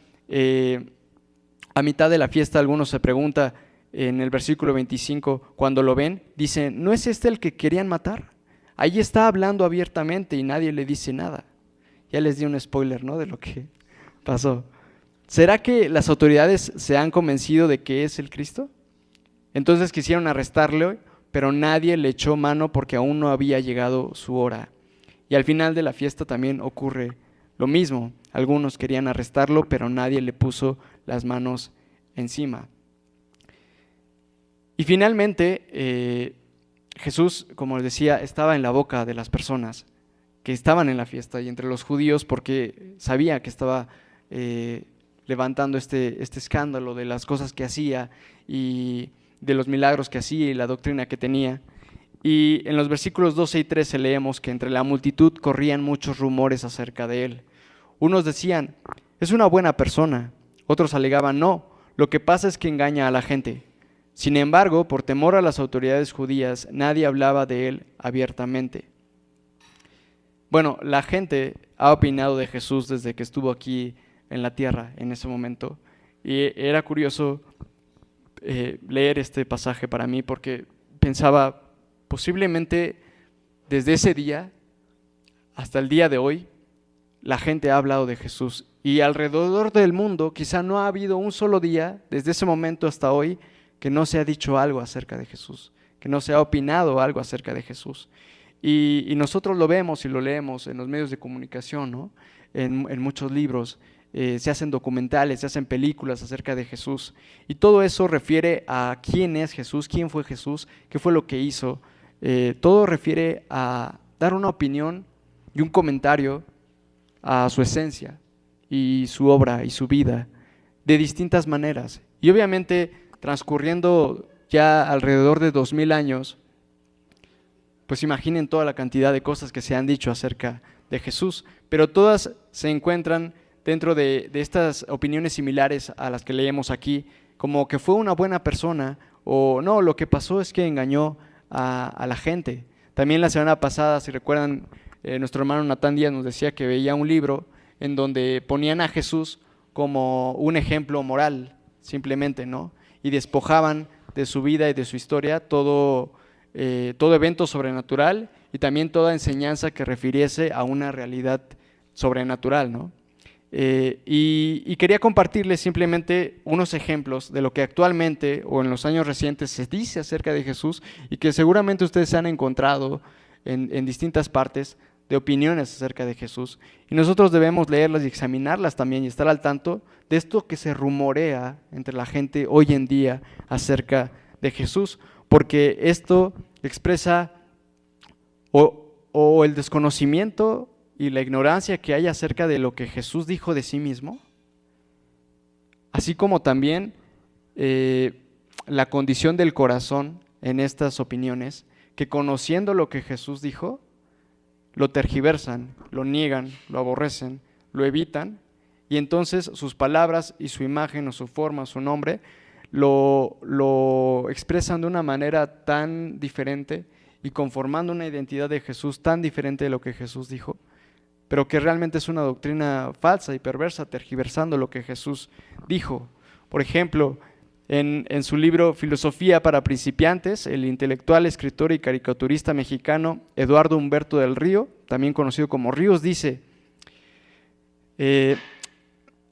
A mitad de la fiesta algunos se preguntan en el versículo 25, cuando lo ven, dicen: ¿no es este el que querían matar? Ahí está hablando abiertamente y nadie le dice nada. Ya les di un spoiler, ¿no?, de lo que pasó. ¿Será que las autoridades se han convencido de que es el Cristo? Entonces quisieron arrestarle, pero nadie le echó mano porque aún no había llegado su hora. Y al final de la fiesta también ocurre lo mismo. Algunos querían arrestarlo, pero nadie le puso las manos encima. Y finalmente, Jesús, como les decía, estaba en la boca de las personas que estaban en la fiesta y entre los judíos porque sabía que estaba levantando este escándalo de las cosas que hacía y de los milagros que hacía y la doctrina que tenía. Y en los versículos 12 y 13 leemos que entre la multitud corrían muchos rumores acerca de él. Unos decían, es una buena persona. Otros alegaban, no, lo que pasa es que engaña a la gente. Sin embargo, por temor a las autoridades judías, nadie hablaba de él abiertamente. Bueno, la gente ha opinado de Jesús desde que estuvo aquí en la tierra en ese momento. Y era curioso leer este pasaje para mí porque pensaba, posiblemente desde ese día hasta el día de hoy, la gente ha hablado de Jesús. Y alrededor del mundo quizá no ha habido un solo día, desde ese momento hasta hoy, que no se ha dicho algo acerca de Jesús, que no se ha opinado algo acerca de Jesús. Y nosotros lo vemos y lo leemos en los medios de comunicación, ¿no? En muchos libros, se hacen documentales, se hacen películas acerca de Jesús. Y todo eso refiere a quién es Jesús, quién fue Jesús, qué fue lo que hizo. Todo refiere a dar una opinión y un comentario a su esencia y su obra y su vida de distintas maneras. Y obviamente transcurriendo ya alrededor de 2000 años, pues imaginen toda la cantidad de cosas que se han dicho acerca de Jesús, pero todas se encuentran dentro de estas opiniones similares a las que leemos aquí, como que fue una buena persona o no, lo que pasó es que engañó a la gente. También la semana pasada, si recuerdan, nuestro hermano Natán Díaz nos decía que veía un libro en donde ponían a Jesús como un ejemplo moral, simplemente, ¿no? Y despojaban de su vida y de su historia todo evento sobrenatural y también toda enseñanza que refiriese a una realidad sobrenatural, ¿no? Y quería compartirles simplemente unos ejemplos de lo que actualmente o en los años recientes se dice acerca de Jesús y que seguramente ustedes se han encontrado en distintas partes de opiniones acerca de Jesús. Y nosotros debemos leerlas y examinarlas también y estar al tanto de esto que se rumorea entre la gente hoy en día acerca de Jesús, porque esto expresa o el desconocimiento y la ignorancia que hay acerca de lo que Jesús dijo de sí mismo, así como también la condición del corazón en estas opiniones, que conociendo lo que Jesús dijo, lo tergiversan, lo niegan, lo aborrecen, lo evitan, y entonces sus palabras y su imagen o su forma, su nombre, lo expresan de una manera tan diferente y conformando una identidad de Jesús tan diferente de lo que Jesús dijo, pero que realmente es una doctrina falsa y perversa, tergiversando lo que Jesús dijo. Por ejemplo, en su libro Filosofía para principiantes, el intelectual, escritor y caricaturista mexicano Eduardo Humberto del Río, también conocido como Ríos, dice,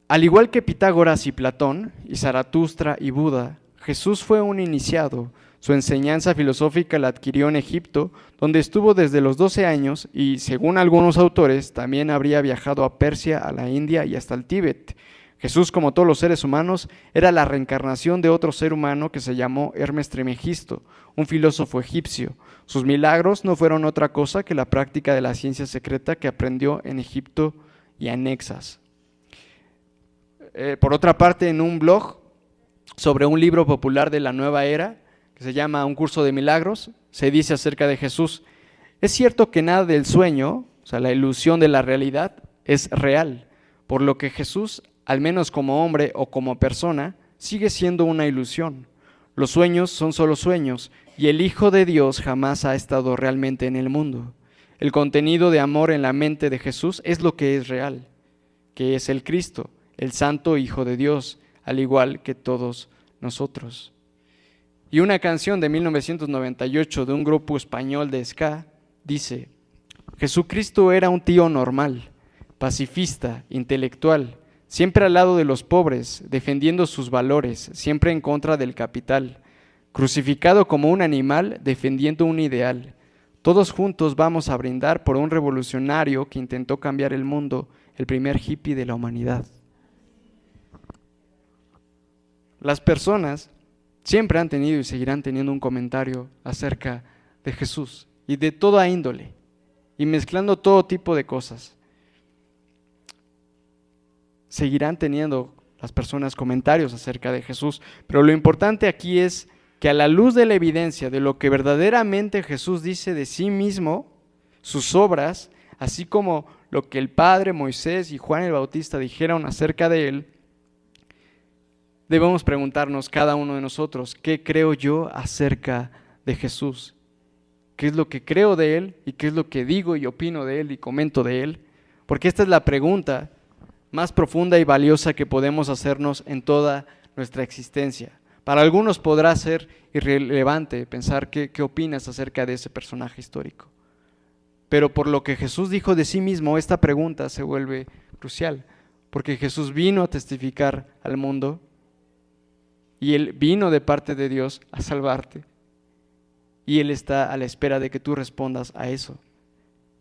al igual que Pitágoras y Platón, y Zaratustra y Buda, Jesús fue un iniciado. Su enseñanza filosófica la adquirió en Egipto, donde estuvo desde los 12 años y, según algunos autores, también habría viajado a Persia, a la India y hasta el Tíbet. Jesús, como todos los seres humanos, era la reencarnación de otro ser humano que se llamó Hermes Trismegisto, un filósofo egipcio. Sus milagros no fueron otra cosa que la práctica de la ciencia secreta que aprendió en Egipto y anexas. Por otra parte, en un blog sobre un libro popular de la nueva era, que se llama Un curso de milagros, se dice acerca de Jesús, es cierto que nada del sueño, o sea, la ilusión de la realidad, es real, por lo que Jesús, al menos como hombre o como persona, sigue siendo una ilusión. Los sueños son solo sueños y el Hijo de Dios jamás ha estado realmente en el mundo. El contenido de amor en la mente de Jesús es lo que es real, que es el Cristo, el Santo Hijo de Dios, al igual que todos nosotros. Y una canción de 1998 de un grupo español de ska dice, Jesucristo era un tío normal, pacifista, intelectual, siempre al lado de los pobres, defendiendo sus valores, siempre en contra del capital, crucificado como un animal, defendiendo un ideal. Todos juntos vamos a brindar por un revolucionario que intentó cambiar el mundo, el primer hippie de la humanidad. Las personas siempre han tenido y seguirán teniendo un comentario acerca de Jesús y de toda índole y mezclando todo tipo de cosas. Seguirán teniendo las personas comentarios acerca de Jesús, pero lo importante aquí es que a la luz de la evidencia de lo que verdaderamente Jesús dice de sí mismo, sus obras, así como lo que el Padre, Moisés y Juan el Bautista dijeron acerca de él, debemos preguntarnos cada uno de nosotros, ¿qué creo yo acerca de Jesús? ¿Qué es lo que creo de él y qué es lo que digo y opino de él y comento de él? Porque esta es la pregunta más profunda y valiosa que podemos hacernos en toda nuestra existencia. Para algunos podrá ser irrelevante pensar qué opinas acerca de ese personaje histórico. Pero por lo que Jesús dijo de sí mismo, esta pregunta se vuelve crucial, porque Jesús vino a testificar al mundo y Él vino de parte de Dios a salvarte. Y Él está a la espera de que tú respondas a eso.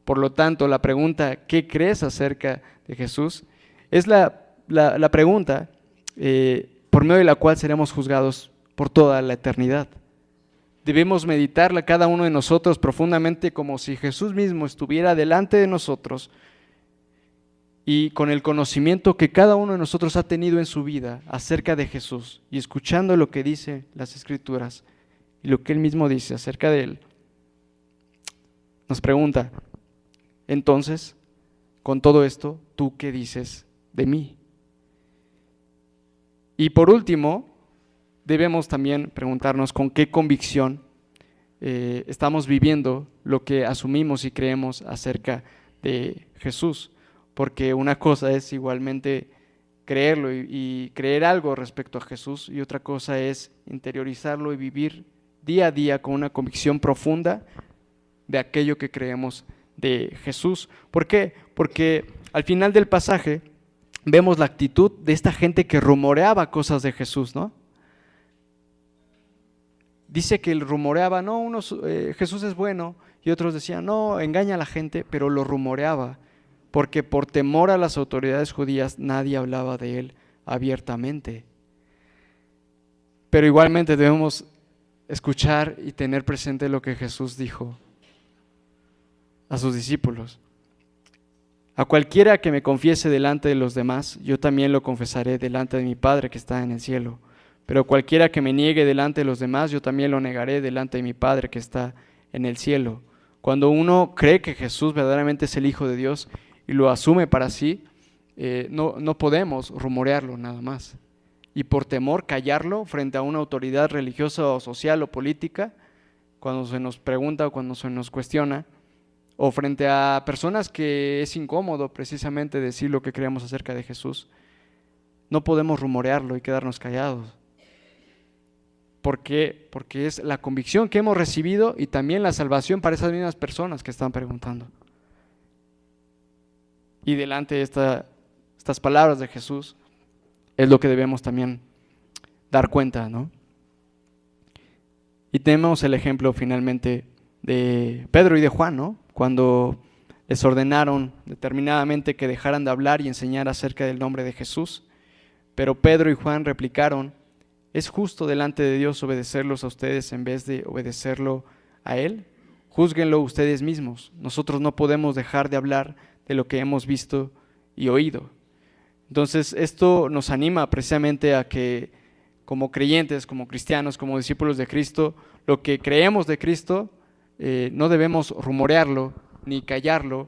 Por lo tanto, la pregunta, ¿qué crees acerca de Jesús? Es la pregunta por medio de la cual seremos juzgados por toda la eternidad. Debemos meditarla cada uno de nosotros profundamente como si Jesús mismo estuviera delante de nosotros y con el conocimiento que cada uno de nosotros ha tenido en su vida acerca de Jesús y escuchando lo que dice las Escrituras y lo que Él mismo dice acerca de Él, nos pregunta, entonces, con todo esto, ¿tú qué dices de mí? Y por último, debemos también preguntarnos con qué convicción estamos viviendo lo que asumimos y creemos acerca de Jesús. Porque una cosa es igualmente creerlo y creer algo respecto a Jesús y otra cosa es interiorizarlo y vivir día a día con una convicción profunda de aquello que creemos de Jesús. ¿Por qué? Porque al final del pasaje vemos la actitud de esta gente que rumoreaba cosas de Jesús, ¿no? Dice que él rumoreaba, no, Jesús es bueno, y otros decían, no, engaña a la gente, pero lo rumoreaba, porque por temor a las autoridades judías nadie hablaba de él abiertamente. Pero igualmente debemos escuchar y tener presente lo que Jesús dijo a sus discípulos. A cualquiera que me confiese delante de los demás, yo también lo confesaré delante de mi Padre que está en el cielo. Pero cualquiera que me niegue delante de los demás, yo también lo negaré delante de mi Padre que está en el cielo. Cuando uno cree que Jesús verdaderamente es el Hijo de Dios y lo asume para sí, no podemos rumorearlo nada más. Y por temor callarlo frente a una autoridad religiosa o social o política, cuando se nos pregunta o cuando se nos cuestiona, o frente a personas que es incómodo precisamente decir lo que creemos acerca de Jesús, no podemos rumorearlo y quedarnos callados. ¿Por qué? Porque es la convicción que hemos recibido y también la salvación para esas mismas personas que están preguntando. Y delante de estas palabras de Jesús es lo que debemos también dar cuenta, ¿no? Y tenemos el ejemplo finalmente de Pedro y de Juan, ¿no? Cuando les ordenaron determinadamente que dejaran de hablar y enseñar acerca del nombre de Jesús, pero Pedro y Juan replicaron, ¿es justo delante de Dios obedecerlos a ustedes en vez de obedecerlo a Él? Júzguenlo ustedes mismos, nosotros no podemos dejar de hablar de lo que hemos visto y oído. Entonces esto nos anima precisamente a que como creyentes, como cristianos, como discípulos de Cristo, lo que creemos de Cristo no debemos rumorearlo ni callarlo,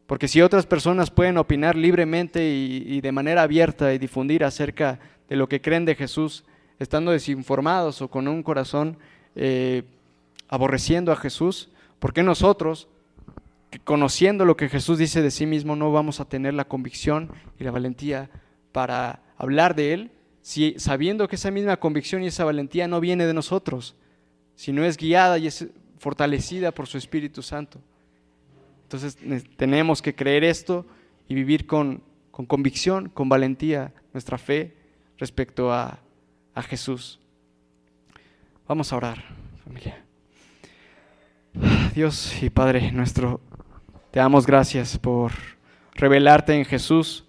porque si otras personas pueden opinar libremente y de manera abierta y difundir acerca de lo que creen de Jesús, estando desinformados o con un corazón aborreciendo a Jesús, ¿por qué nosotros, conociendo lo que Jesús dice de sí mismo, no vamos a tener la convicción y la valentía para hablar de Él, sabiendo que esa misma convicción y esa valentía no viene de nosotros, sino es guiada y es fortalecida por su Espíritu Santo? Entonces tenemos que creer esto y vivir con convicción, con valentía, nuestra fe respecto a Jesús. Vamos a orar, familia. Dios y Padre nuestro, te damos gracias por revelarte en Jesús,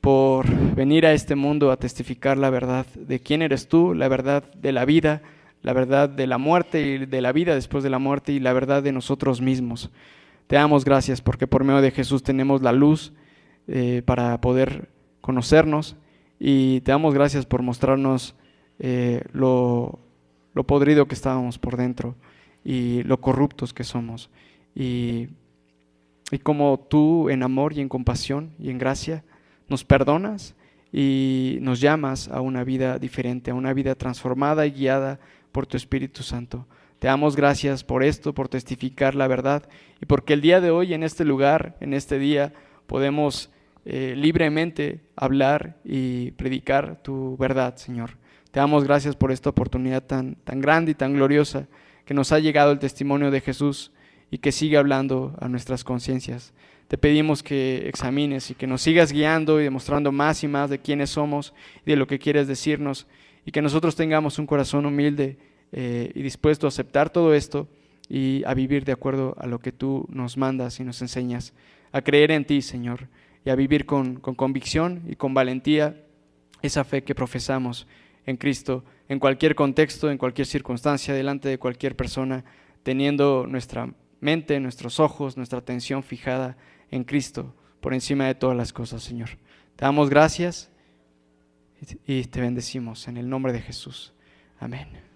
por venir a este mundo a testificar la verdad de quién eres tú, la verdad de la vida, la verdad de la muerte y de la vida después de la muerte y la verdad de nosotros mismos. Te damos gracias porque por medio de Jesús tenemos la luz para poder conocernos, y te damos gracias por mostrarnos lo podrido que estábamos por dentro y lo corruptos que somos, y como tú en amor y en compasión y en gracia nos perdonas y nos llamas a una vida diferente, a una vida transformada y guiada por tu Espíritu Santo. Te damos gracias por esto, por testificar la verdad, y porque el día de hoy, en este lugar, en este día, podemos libremente hablar y predicar tu verdad, Señor. Te damos gracias por esta oportunidad tan grande y tan gloriosa que nos ha llegado el testimonio de Jesús y que sigue hablando a nuestras conciencias. Te pedimos que examines y que nos sigas guiando y demostrando más y más de quiénes somos y de lo que quieres decirnos, y que nosotros tengamos un corazón humilde y dispuesto a aceptar todo esto y a vivir de acuerdo a lo que tú nos mandas y nos enseñas, a creer en ti, Señor, y a vivir con convicción y con valentía esa fe que profesamos en Cristo, en cualquier contexto, en cualquier circunstancia, delante de cualquier persona, teniendo nuestra mente, nuestros ojos, nuestra atención fijada en Cristo, por encima de todas las cosas, Señor. Te damos gracias y te bendecimos en el nombre de Jesús. Amén.